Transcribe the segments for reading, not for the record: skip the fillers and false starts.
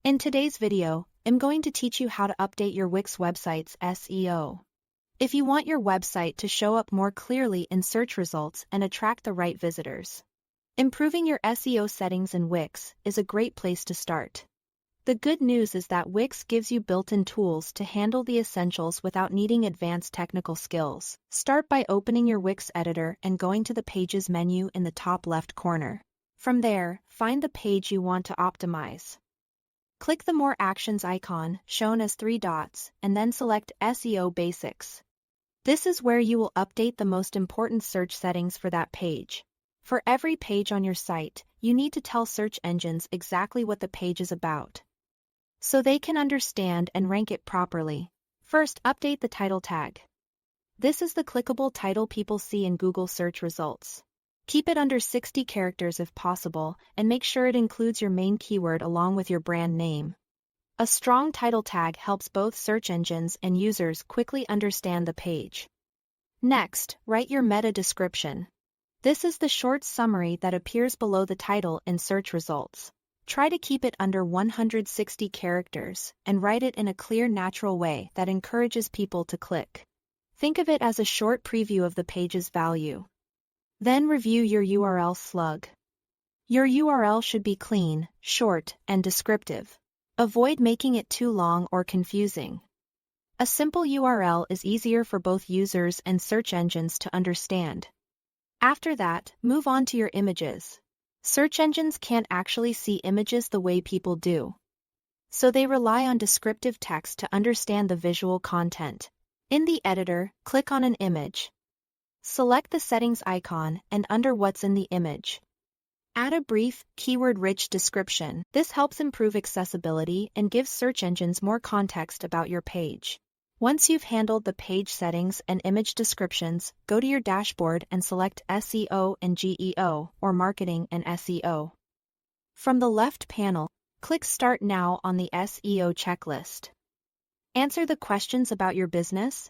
In today's video, I'm going to teach you how to update your Wix website's SEO. If you want your website to show up more clearly in search results and attract the right visitors, improving your SEO settings in Wix is a great place to start. The good news is that Wix gives you built-in tools to handle the essentials without needing advanced technical skills. Start by opening your Wix editor and going to the Pages menu in the top left corner. From there, find the page you want to optimize. Click the More Actions icon, shown as 3 dots, and then select SEO Basics. This is where you will update the most important search settings for that page. For every page on your site, you need to tell search engines exactly what the page is about, so they can understand and rank it properly. First, update the title tag. This is the clickable title people see in Google search results. Keep it under 60 characters if possible, and make sure it includes your main keyword along with your brand name. A strong title tag helps both search engines and users quickly understand the page. Next, write your meta description. This is the short summary that appears below the title in search results. Try to keep it under 160 characters and write it in a clear, natural way that encourages people to click. Think of it as a short preview of the page's value. Then review your URL slug. Your URL should be clean, short, and descriptive. Avoid making it too long or confusing. A simple URL is easier for both users and search engines to understand. After that, move on to your images. Search engines can't actually see images the way people do, so they rely on descriptive text to understand the visual content. In the editor, click on an image. Select the settings icon and under what's in the image, add a brief, keyword-rich description. This helps improve accessibility and gives search engines more context about your page. Once you've handled the page settings and image descriptions, go to your dashboard and select SEO and GEO, or Marketing and SEO. From the left panel, click Start Now on the SEO checklist. Answer the questions about your business,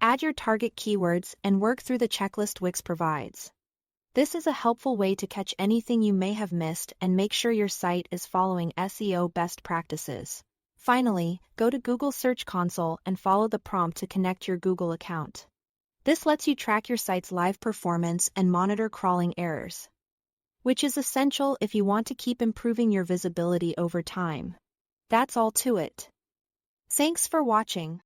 add your target keywords, and work through the checklist Wix provides. This is a helpful way to catch anything you may have missed and make sure your site is following SEO best practices. Finally, go to Google Search Console and follow the prompt to connect your Google account. This lets you track your site's live performance and monitor crawling errors, which is essential if you want to keep improving your visibility over time. That's all to it. Thanks for watching.